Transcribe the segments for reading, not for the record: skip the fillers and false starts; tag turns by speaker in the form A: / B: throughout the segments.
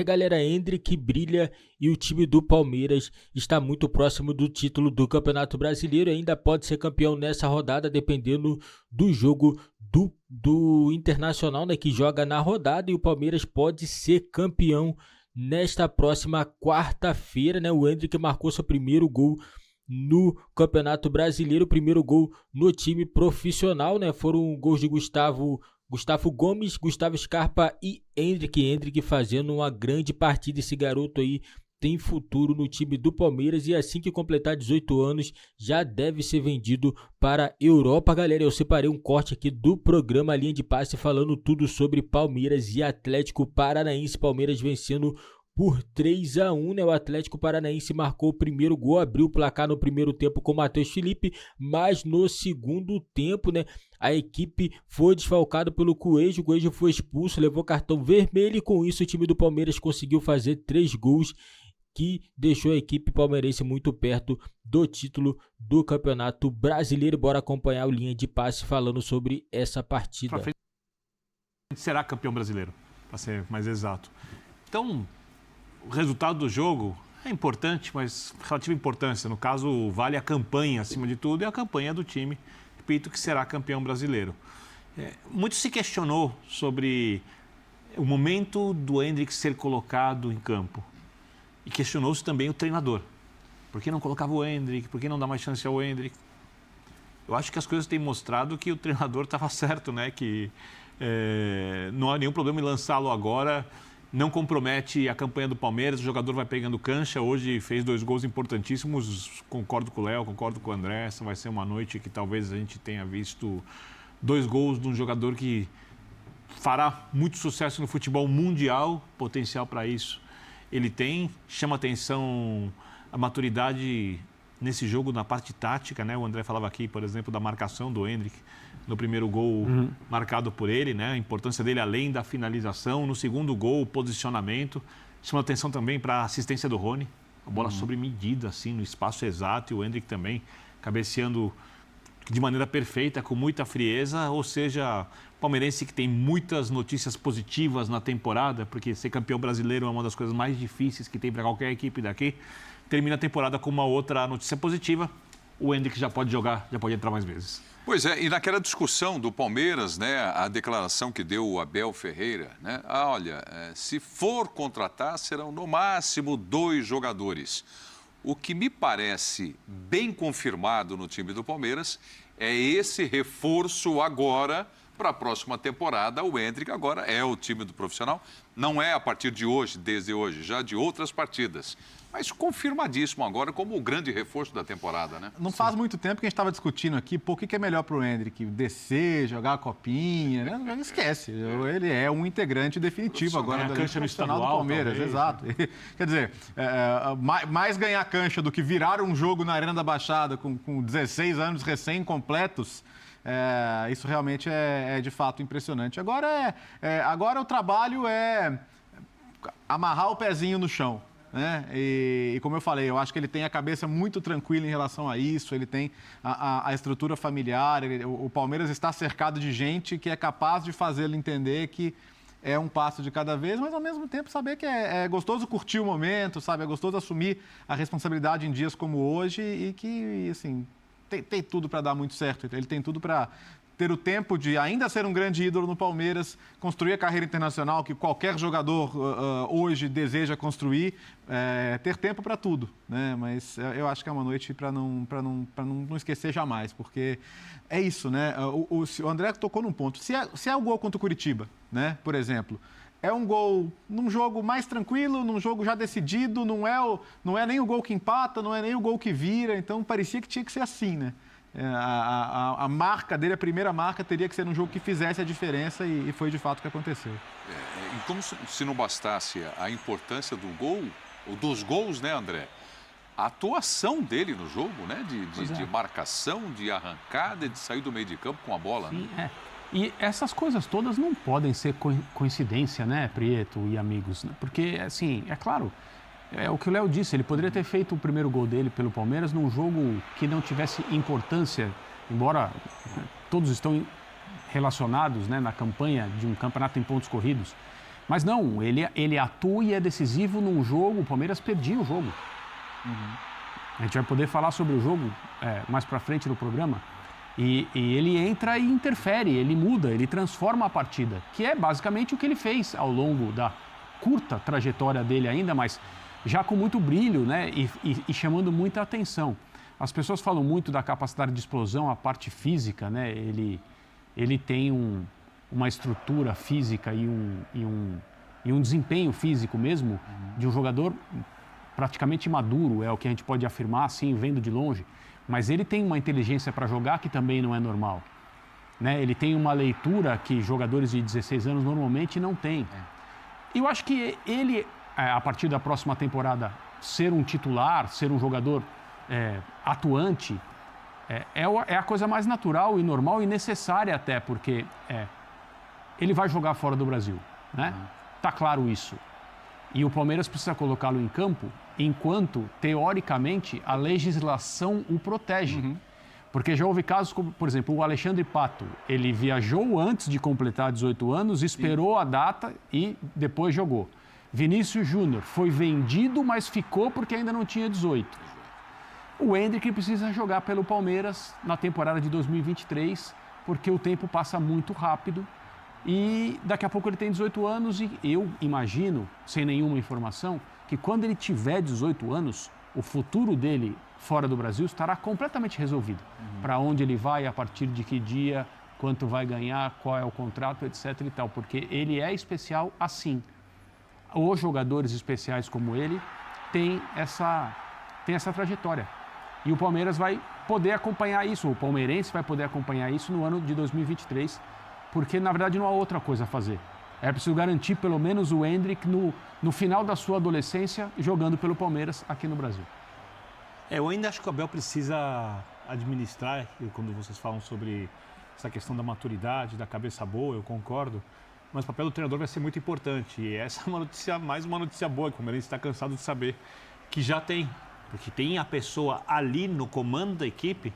A: Galera, Endrick brilha e o time do Palmeiras está muito próximo do título do Campeonato Brasileiro e ainda pode ser campeão nessa rodada, dependendo do jogo do Internacional, né, que joga na rodada, e o Palmeiras pode ser campeão nesta próxima quarta-feira, né? O Endrick marcou seu primeiro gol no Campeonato Brasileiro, o primeiro gol no time profissional, né? Foram gols de Gustavo Gomes, Gustavo Scarpa e Endrick fazendo uma grande partida. Esse garoto aí tem futuro no time do Palmeiras e assim que completar 18 anos já deve ser vendido para a Europa. Galera, eu separei um corte aqui do programa Linha de Passe falando tudo sobre Palmeiras e Atlético Paranaense. Palmeiras vencendo por 3-1, né? O Atlético Paranaense marcou o primeiro gol, abriu o placar no primeiro tempo com o Matheus Felipe, mas no segundo tempo, né, a equipe foi desfalcada pelo Coelho. O Coelho foi expulso, levou cartão vermelho e com isso o time do Palmeiras conseguiu fazer 3 gols, que deixou a equipe palmeirense muito perto do título do Campeonato Brasileiro. Bora acompanhar o Linha de Passe falando sobre essa partida.
B: Será campeão brasileiro, para ser mais exato. Então, o resultado do jogo é importante, mas relativa importância. No caso, vale a campanha acima de tudo, e a campanha do time, repito, que será campeão brasileiro. Muito se questionou sobre o momento do Endrick ser colocado em campo. E questionou-se também o treinador. Por que não colocava o Endrick? Por que não dá mais chance ao Endrick? Eu acho que as coisas têm mostrado que o treinador estava certo, né? Que não há nenhum problema em lançá-lo agora. Não compromete a campanha do Palmeiras, o jogador vai pegando cancha. Hoje fez 2 gols importantíssimos. Concordo com o Léo, concordo com o André. Essa vai ser uma noite que talvez a gente tenha visto 2 gols de um jogador que fará muito sucesso no futebol mundial, potencial para isso. Ele tem, chama atenção a maturidade nesse jogo na parte tática, né? O André falava aqui, por exemplo, da marcação do Endrick no primeiro gol marcado por ele, né? A importância dele além da finalização. No segundo gol, o posicionamento. Chama atenção também para a assistência do Rony. A bola sobre medida, assim, no espaço exato. E o Endrick também cabeceando de maneira perfeita, com muita frieza. Ou seja, palmeirense que tem muitas notícias positivas na temporada, porque ser campeão brasileiro é uma das coisas mais difíceis que tem para qualquer equipe daqui. Termina a temporada com uma outra notícia positiva. O Endrick já pode jogar, já pode entrar mais vezes.
C: Pois é, e naquela discussão do Palmeiras, né, a declaração que deu o Abel Ferreira, né, olha, se for contratar, serão no máximo 2 jogadores. O que me parece bem confirmado no time do Palmeiras é esse reforço agora para a próxima temporada. O Endrick agora é o time do profissional, não é a partir de hoje, desde hoje, já de outras partidas. Mas confirmadíssimo agora como o grande reforço da temporada, né?
D: Não faz muito tempo que a gente estava discutindo aqui, por que é melhor para o Endrick descer, jogar a copinha, né? Não esquece, ele é um integrante definitivo agora da cancha profissional do Palmeiras, talvez. Exato. Quer dizer, mais ganhar cancha do que virar um jogo na Arena da Baixada com 16 anos recém-completos, isso realmente é de fato impressionante. Agora o trabalho é amarrar o pezinho no chão, né? E como eu falei, eu acho que ele tem a cabeça muito tranquila em relação a isso, ele tem a estrutura familiar, o Palmeiras está cercado de gente que é capaz de fazê-lo entender que é um passo de cada vez, mas ao mesmo tempo saber que é gostoso curtir o momento, sabe? É gostoso assumir a responsabilidade em dias como hoje e que, assim, tem tudo para dar muito certo. Ele tem tudo para ter o tempo de ainda ser um grande ídolo no Palmeiras, construir a carreira internacional que qualquer jogador hoje deseja construir, ter tempo para tudo, né? Mas eu acho que é uma noite para não esquecer jamais, porque é isso, né? O André tocou num ponto. Se é o gol contra o Curitiba, né, por exemplo, é um gol num jogo mais tranquilo, num jogo já decidido, não é nem o gol que empata, não é nem o gol que vira, então parecia que tinha que ser assim, né? A marca dele, a primeira marca, teria que ser um jogo que fizesse a diferença e foi de fato o que aconteceu.
C: E como se não bastasse a importância do gol, ou dos gols, né, André? A atuação dele no jogo, né? De marcação, de arrancada, de sair do meio de campo com a bola.
E: Sim,
C: né?
E: E essas coisas todas não podem ser coincidência, né, Prieto e amigos? Né? Porque, assim, é claro, é o que o Léo disse, ele poderia ter feito o primeiro gol dele pelo Palmeiras num jogo que não tivesse importância, embora todos estão relacionados, né, na campanha de um campeonato em pontos corridos. Mas não, ele atua e é decisivo num jogo. O Palmeiras perdia o jogo. A gente vai poder falar sobre o jogo mais para frente no programa. E ele entra e interfere, ele muda, ele transforma a partida, que é basicamente o que ele fez ao longo da curta trajetória dele ainda, mas já com muito brilho, né? E chamando muita atenção. As pessoas falam muito da capacidade de explosão, a parte física, né? Ele tem uma estrutura física e um desempenho físico mesmo de um jogador praticamente maduro, é o que a gente pode afirmar assim, vendo de longe. Mas ele tem uma inteligência para jogar que também não é normal. Né? Ele tem uma leitura que jogadores de 16 anos normalmente não têm. E eu acho que ele, a partir da próxima temporada, ser um titular, ser um jogador atuante, é a coisa mais natural e normal e necessária até, porque ele vai jogar fora do Brasil. Né? Tá claro isso. E o Palmeiras precisa colocá-lo em campo enquanto, teoricamente, a legislação o protege. Porque já houve casos como, por exemplo, o Alexandre Pato. Ele viajou antes de completar 18 anos, esperou a data e depois jogou. Vinícius Júnior foi vendido, mas ficou porque ainda não tinha 18. O Endrick precisa jogar pelo Palmeiras na temporada de 2023, porque o tempo passa muito rápido. E daqui a pouco ele tem 18 anos e eu imagino, sem nenhuma informação, que quando ele tiver 18 anos, o futuro dele fora do Brasil estará completamente resolvido. Para onde ele vai, a partir de que dia, quanto vai ganhar, qual é o contrato, etc. e tal. Porque ele é especial assim. Os jogadores especiais como ele têm essa trajetória. E o Palmeiras vai poder acompanhar isso, o palmeirense vai poder acompanhar isso no ano de 2023, porque, na verdade, não há outra coisa a fazer. É preciso garantir, pelo menos, o Endrick no final da sua adolescência, jogando pelo Palmeiras aqui no Brasil.
B: Eu ainda acho que o Abel precisa administrar, quando vocês falam sobre essa questão da maturidade, da cabeça boa, eu concordo, mas o papel do treinador vai ser muito importante. E essa é mais uma notícia boa, que o Palmeiras está cansado de saber que já tem. Porque tem a pessoa ali no comando da equipe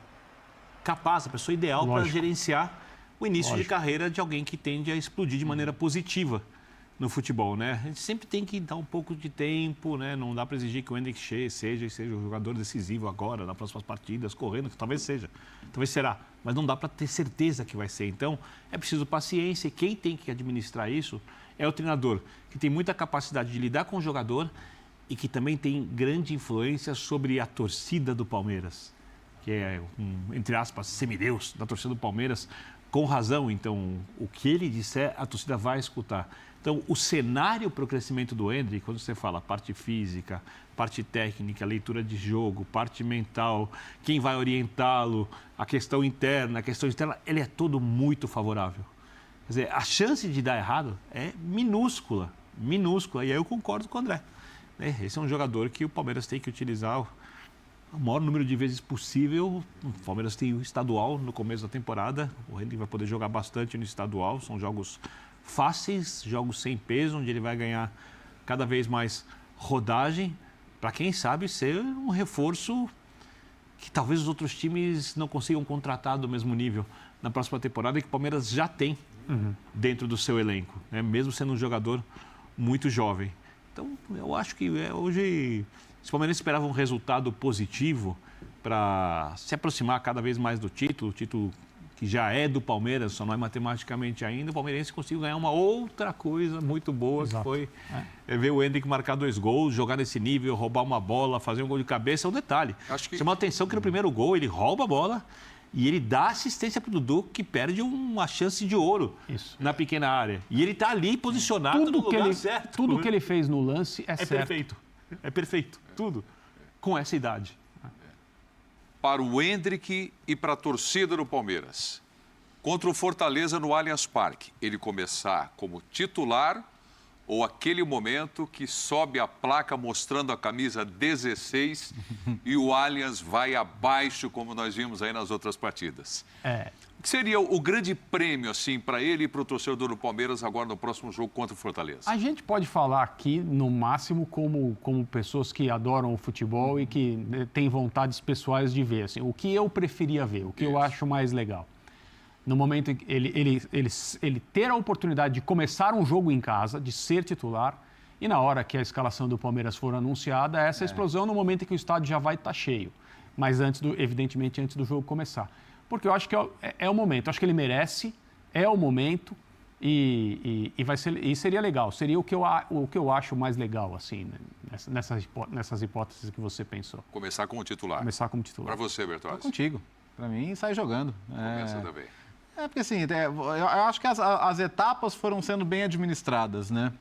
B: capaz, a pessoa ideal para gerenciar o início de carreira de alguém que tende a explodir de maneira positiva no futebol, né? A gente sempre tem que dar um pouco de tempo, né? Não dá para exigir que o Endrick seja um jogador decisivo agora, nas próximas partidas, correndo, que talvez seja, talvez será, mas não dá para ter certeza que vai ser. Então, é preciso paciência e quem tem que administrar isso é o treinador, que tem muita capacidade de lidar com o jogador e que também tem grande influência sobre a torcida do Palmeiras, que é entre aspas, semideus da torcida do Palmeiras, com razão. Então, o que ele disser, a torcida vai escutar. Então, o cenário para o crescimento do Endrick, quando você fala parte física, parte técnica, leitura de jogo, parte mental, quem vai orientá-lo, a questão interna, ele é todo muito favorável. Quer dizer, a chance de dar errado é minúscula, minúscula. E aí eu concordo com o André. Esse é um jogador que o Palmeiras tem que utilizar o maior número de vezes possível. O Palmeiras tem o estadual no começo da temporada. O Endrick vai poder jogar bastante no estadual. São jogos fáceis, jogos sem peso, onde ele vai ganhar cada vez mais rodagem, para quem sabe ser um reforço que talvez os outros times não consigam contratar do mesmo nível na próxima temporada, e que o Palmeiras já tem dentro do seu elenco, né? Mesmo sendo um jogador muito jovem. Então, eu acho que hoje os palmeirenses esperavam um resultado positivo para se aproximar cada vez mais do título, que já é do Palmeiras, só não é matematicamente ainda. O palmeirense conseguiu ganhar uma outra coisa muito boa, que foi ver o Endrick marcar 2 gols, jogar nesse nível, roubar uma bola, fazer um gol de cabeça. É um detalhe. Chamou a atenção que no primeiro gol ele rouba a bola e ele dá assistência para o Dudu, que perde uma chance de ouro na pequena área. E ele está ali posicionado no lugar certo.
E: Tudo que ele fez no lance é certo.
B: Perfeito. É perfeito. Tudo. Com essa idade.
C: Para o Endrick e para a torcida do Palmeiras, contra o Fortaleza no Allianz Parque, ele começar como titular ou aquele momento que sobe a placa mostrando a camisa 16 e o Allianz vai abaixo, como nós vimos aí nas outras partidas? O que seria o grande prêmio assim para ele e para o torcedor do Palmeiras agora no próximo jogo contra o Fortaleza?
E: A gente pode falar aqui, no máximo, como pessoas que adoram o futebol e que têm vontades pessoais de ver. Assim, o que eu preferia ver, o que eu acho mais legal. no momento em que ele ter a oportunidade de começar um jogo em casa, de ser titular, e na hora que a escalação do Palmeiras for anunciada, essa explosão no momento em que o estádio já vai estar cheio. Mas evidentemente antes do jogo começar. Porque eu acho que é o momento, eu acho que ele merece, é o momento e seria legal. Seria o que eu acho mais legal, assim, né? nessas hipóteses que você pensou.
C: Começar como titular.
E: Começar como titular.
C: Para você, Bertozzi.
D: Estou contigo. Para mim, sai jogando.
C: Começa também.
D: Porque assim, eu acho que as etapas foram sendo bem administradas, né?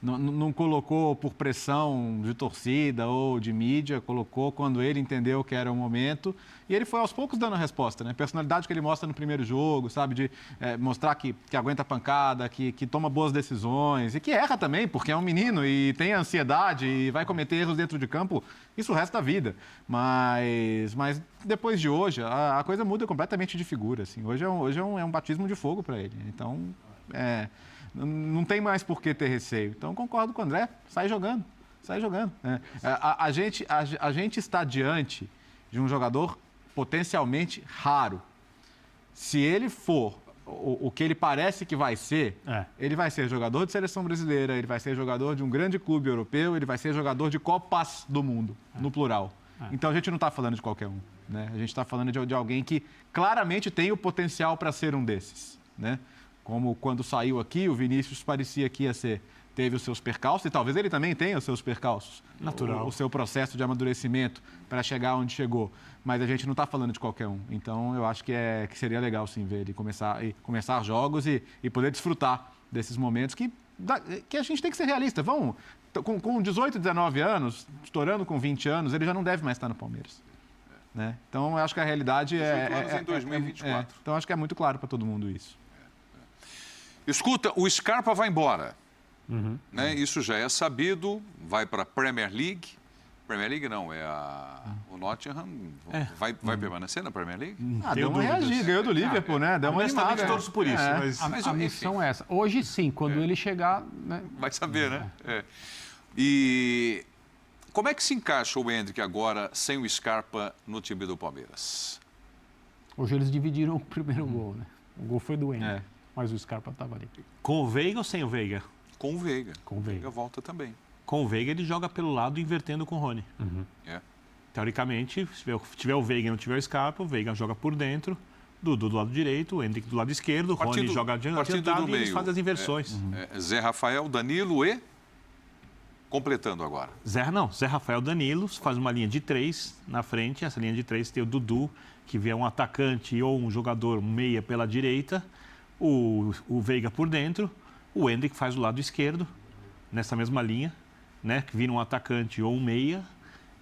D: Não colocou por pressão de torcida ou de mídia, colocou quando ele entendeu que era o momento e ele foi aos poucos dando a resposta, né? A personalidade que ele mostra no primeiro jogo, sabe? De mostrar que aguenta pancada, que toma boas decisões e que erra também, porque é um menino e tem ansiedade e vai cometer erros dentro de campo, isso o resto da vida. Mas depois de hoje, a coisa muda completamente de figura, assim. Hoje é um batismo de fogo para ele. Então, não tem mais por que ter receio. Então, concordo com o André, sai jogando. A gente está diante de um jogador potencialmente raro. Se ele for o que ele parece que vai ser, ele vai ser jogador de seleção brasileira, ele vai ser jogador de um grande clube europeu, ele vai ser jogador de Copas do Mundo, no plural. Então, a gente não está falando de qualquer um, né? A gente está falando de alguém que claramente tem o potencial para ser um desses, né? Como quando saiu aqui, o Vinícius parecia que ia ser. Teve os seus percalços, e talvez ele também tenha os seus percalços.
E: Natural.
D: O seu processo de amadurecimento para chegar onde chegou. Mas a gente não está falando de qualquer um. Então, eu acho que seria legal, sim, ver ele começar jogos e poder desfrutar desses momentos que a gente tem que ser realista. Com 18, 19 anos, estourando com 20 anos, ele já não deve mais estar no Palmeiras. Né? Então, eu acho que a realidade
C: 18 anos em 2024.
D: Então, acho que é muito claro para todo mundo isso.
C: Escuta, o Scarpa vai embora. Né? Isso já é sabido, vai para a Premier League. Premier League não, o Nottingham vai permanecer na Premier League?
D: Deu uma reagida, ganhou do Liverpool, né? Deu uma animada.
B: Todos por isso.
E: Mas a missão é essa. Hoje sim, quando ele chegar... Né?
C: Vai saber, né? E como é que se encaixa o Endrick agora sem o Scarpa no time do Palmeiras?
E: Hoje eles dividiram o primeiro gol, né? O gol foi do Endrick, mas o Scarpa estava ali.
B: Com o Veiga ou sem o Veiga?
C: Com o Veiga.
E: Com o Veiga.
C: Volta também.
B: Com o Veiga ele joga pelo lado invertendo com o Rony. Teoricamente, se tiver o Veiga e não tiver o Scarpa, o Veiga joga por dentro, do lado direito, o Endrick do lado esquerdo, o Rony joga adiantado e eles fazem as inversões.
C: Zé Rafael, Danilo e... Completando agora.
B: Zé Rafael, Danilo, faz uma linha de 3 na frente. Essa linha de 3 tem o Dudu, que vê um atacante ou um jogador meia pela direita, o Veiga por dentro, o Endrick faz o lado esquerdo, nessa mesma linha, né, que vira um atacante ou um meia,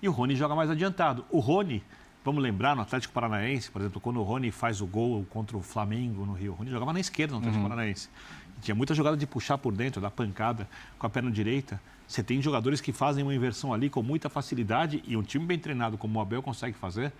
B: e o Rony joga mais adiantado. O Rony, vamos lembrar, no Atlético Paranaense, por exemplo, quando o Rony faz o gol contra o Flamengo no Rio, o Rony jogava na esquerda no Atlético Paranaense. Tinha muita jogada de puxar por dentro, dar pancada com a perna direita. Você tem jogadores que fazem uma inversão ali com muita facilidade e um time bem treinado como o Abel consegue fazer,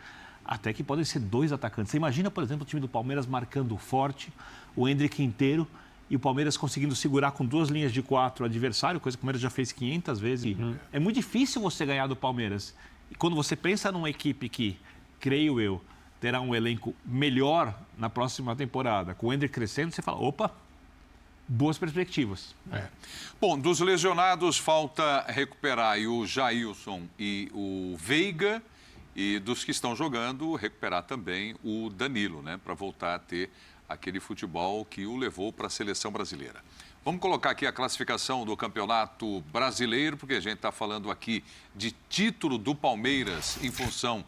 B: até que podem ser 2 atacantes. Você imagina, por exemplo, o time do Palmeiras marcando forte, o Endrick inteiro, e o Palmeiras conseguindo segurar com 2 linhas de 4 o adversário, coisa que o Palmeiras já fez 500 vezes. É muito difícil você ganhar do Palmeiras. E quando você pensa numa equipe que, creio eu, terá um elenco melhor na próxima temporada, com o Endrick crescendo, você fala, opa, boas perspectivas.
C: Bom, dos lesionados falta recuperar o Jailson e o Veiga, e dos que estão jogando, recuperar também o Danilo, né, para voltar a ter aquele futebol que o levou para a seleção brasileira. Vamos colocar aqui a classificação do Campeonato Brasileiro, porque a gente está falando aqui de título do Palmeiras em função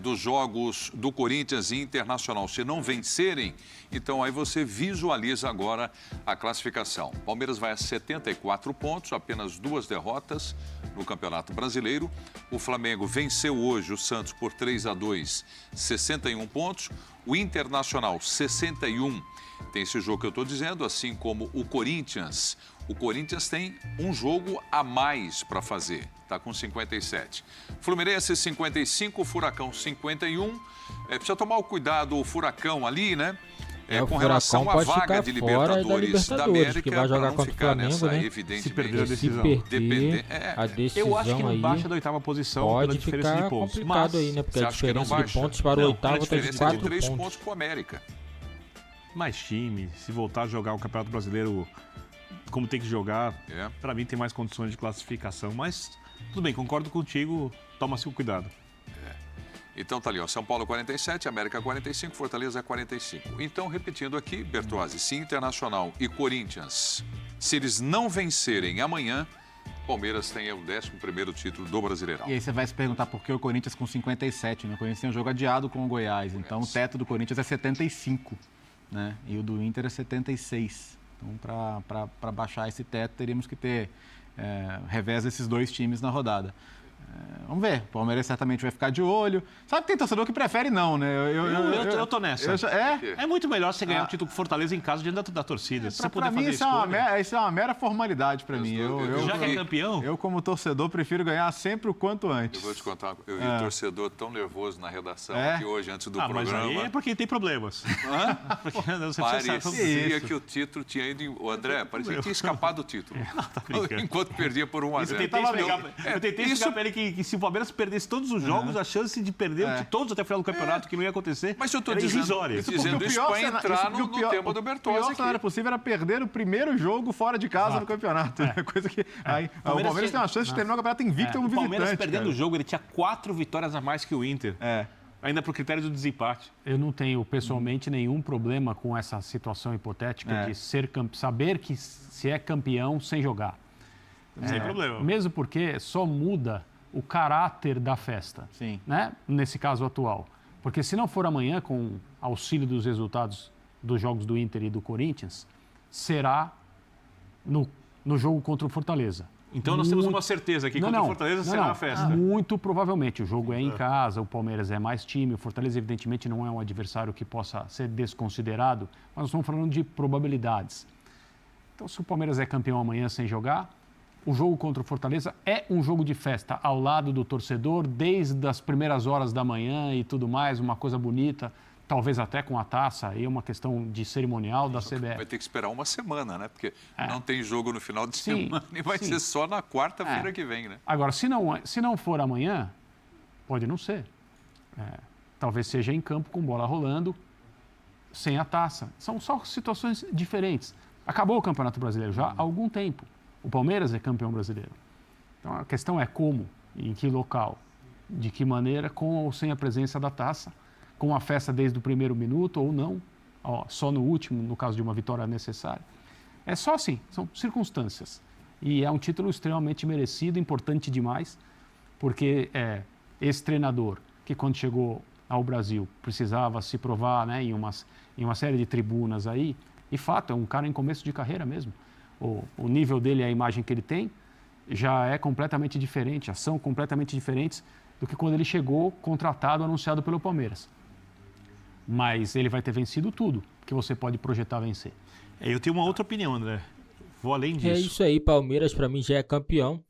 C: dos jogos do Corinthians e Internacional. Se não vencerem, então aí você visualiza agora a classificação. O Palmeiras vai a 74 pontos, apenas 2 derrotas no Campeonato Brasileiro. O Flamengo venceu hoje o Santos por 3-2, 61 pontos. O Internacional, 61. Tem esse jogo que eu estou dizendo, assim como o Corinthians. O Corinthians tem um jogo a mais para fazer, está com 57. Fluminense, 55, Furacão, 51. Precisa tomar o cuidado, o Furacão ali, né? Com relação à vaga de Libertadores da América,
A: que vai jogar contra o Flamengo, né?
B: Se perder a decisão.
A: A decisão
B: eu acho que não
A: aí
B: baixa da 8ª posição
A: pode
B: pela diferença
A: ficar
B: de pontos.
A: complicado aí, né? Porque a diferença de pontos para o 8º está de 4
C: pontos para o América.
B: mais time, se voltar a jogar o Campeonato Brasileiro como tem que jogar, para mim tem mais condições de classificação, mas tudo bem, concordo contigo, toma-se o cuidado.
C: Então tá ali, ó, São Paulo 47, América 45, Fortaleza 45. Então, repetindo aqui, Bertozzi, se Internacional e Corinthians, se eles não vencerem amanhã, Palmeiras tem o 11º título do Brasileirão.
D: E aí você vai se perguntar por que o Corinthians com 57, né? O Corinthians tem um jogo adiado com o Goiás, então o teto do Corinthians é 75, né? E o do Inter é 76. Então, para baixar esse teto, teríamos que ter revés desses dois times na rodada. Vamos ver, o Palmeiras certamente vai ficar de olho. Sabe que tem torcedor que prefere não, né?
B: Eu tô nessa. É muito melhor você ganhar o título com Fortaleza em casa diante da torcida. Se você puder fazer
D: isso é uma mera formalidade para mim.
B: Já que é campeão?
D: Eu, como torcedor, prefiro ganhar sempre o quanto antes.
C: Eu vou te contar, eu vi um torcedor tão nervoso na redação que hoje, antes do programa...
B: Mas aí é porque tem problemas.
C: Parecia que o título tinha ido... André, parecia que tinha escapado do título. Enquanto perdia por 1-0.
B: Eu tentei explicar pra ele que se o Palmeiras perdesse todos os jogos, a chance de perder de todos até o final do campeonato, que não ia acontecer,
C: mas eu tô dizendo isso para entrar no tema do Bertozzi.
D: O pior cenário possível era perder o primeiro jogo fora de casa no campeonato. Coisa que... o Palmeiras tem uma chance de terminar o campeonato invicto como visitante. O Palmeiras
B: perdendo o jogo, ele tinha 4 vitórias a mais que o Inter. Ainda pro critério do desempate.
E: Eu não tenho, pessoalmente, nenhum problema com essa situação hipotética de saber que se é campeão sem jogar.
B: Sem problema.
E: Mesmo porque só muda o caráter da festa, né? Nesse caso atual. Porque se não for amanhã, com auxílio dos resultados dos jogos do Inter e do Corinthians, será no jogo contra o Fortaleza.
B: Então nós temos uma certeza aqui, contra o Fortaleza será uma festa.
E: Muito provavelmente. O jogo é em casa, o Palmeiras é mais time, o Fortaleza evidentemente não é um adversário que possa ser desconsiderado, mas nós estamos falando de probabilidades. Então se o Palmeiras é campeão amanhã sem jogar, o jogo contra o Fortaleza é um jogo de festa ao lado do torcedor, desde as primeiras horas da manhã e tudo mais, uma coisa bonita, talvez até com a taça, aí é uma questão de cerimonial da CBF.
C: Vai ter que esperar uma semana, né? Porque não tem jogo no final de semana e vai ser só na quarta-feira que vem, né?
E: Agora, se não for amanhã, pode não ser. Talvez seja em campo com bola rolando, sem a taça. São só situações diferentes. Acabou o Campeonato Brasileiro já há algum tempo. O Palmeiras é campeão brasileiro. Então, a questão é como, em que local, de que maneira, com ou sem a presença da taça, com a festa desde o primeiro minuto ou não, só no último, no caso de uma vitória necessária. É só assim, são circunstâncias. E é um título extremamente merecido, importante demais, porque esse treinador, que quando chegou ao Brasil precisava se provar, né, em uma série de tribunas aí, e fato, é um cara em começo de carreira mesmo. O nível dele, a imagem que ele tem, já é completamente diferente, já são completamente diferentes do que quando ele chegou contratado, anunciado pelo Palmeiras. Mas ele vai ter vencido tudo que você pode projetar vencer.
B: Eu tenho uma outra opinião, André. Vou além disso.
A: É isso aí, Palmeiras para mim já é campeão.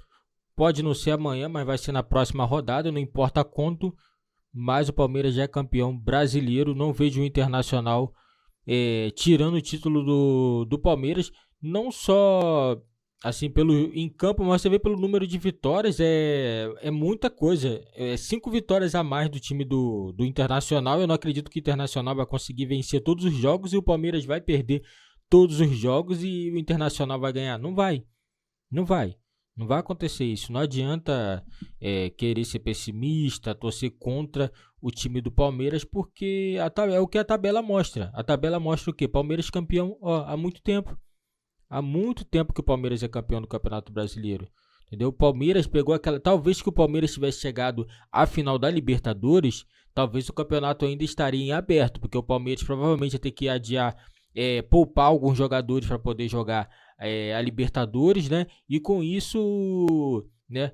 A: Pode não ser amanhã, mas vai ser na próxima rodada, não importa quanto, mas o Palmeiras já é campeão brasileiro. Não vejo o Internacional tirando o título do Palmeiras. Não só assim em campo, mas você vê pelo número de vitórias, é muita coisa. 5 vitórias a mais do time do Internacional. Eu não acredito que o Internacional vai conseguir vencer todos os jogos e o Palmeiras vai perder todos os jogos e o Internacional vai ganhar. Não vai acontecer isso. Não adianta querer ser pessimista, torcer contra o time do Palmeiras, porque é o que a tabela mostra. A tabela mostra o quê? Palmeiras campeão há muito tempo. Há muito tempo que o Palmeiras é campeão do Campeonato Brasileiro. Entendeu? O Palmeiras pegou talvez que o Palmeiras tivesse chegado à final da Libertadores, talvez o campeonato ainda estaria em aberto, porque o Palmeiras provavelmente ia ter que adiar, poupar alguns jogadores para poder jogar a Libertadores, né? E com isso, né,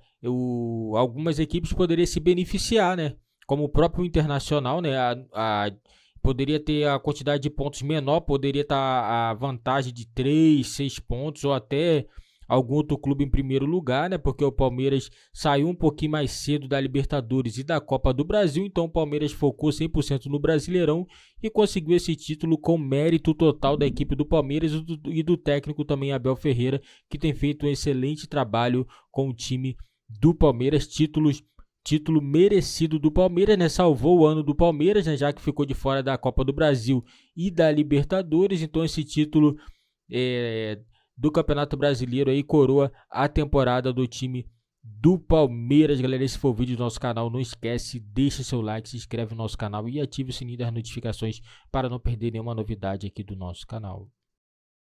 A: algumas equipes poderiam se beneficiar, né? Como o próprio Internacional, né? Poderia ter a quantidade de pontos menor, poderia estar a vantagem de 3, 6 pontos ou até algum outro clube em primeiro lugar, né? Porque o Palmeiras saiu um pouquinho mais cedo da Libertadores e da Copa do Brasil, então o Palmeiras focou 100% no Brasileirão e conseguiu esse título com mérito total da equipe do Palmeiras e do técnico também Abel Ferreira, que tem feito um excelente trabalho com o time do Palmeiras. Títulos título merecido do Palmeiras, né? Salvou o ano do Palmeiras, né? Já que ficou de fora da Copa do Brasil e da Libertadores. Então esse título do Campeonato Brasileiro aí coroa a temporada do time do Palmeiras. Galera, esse foi o vídeo do nosso canal. Não esquece, deixa seu like, se inscreve no nosso canal e ative o sininho das notificações para não perder nenhuma novidade aqui do nosso canal.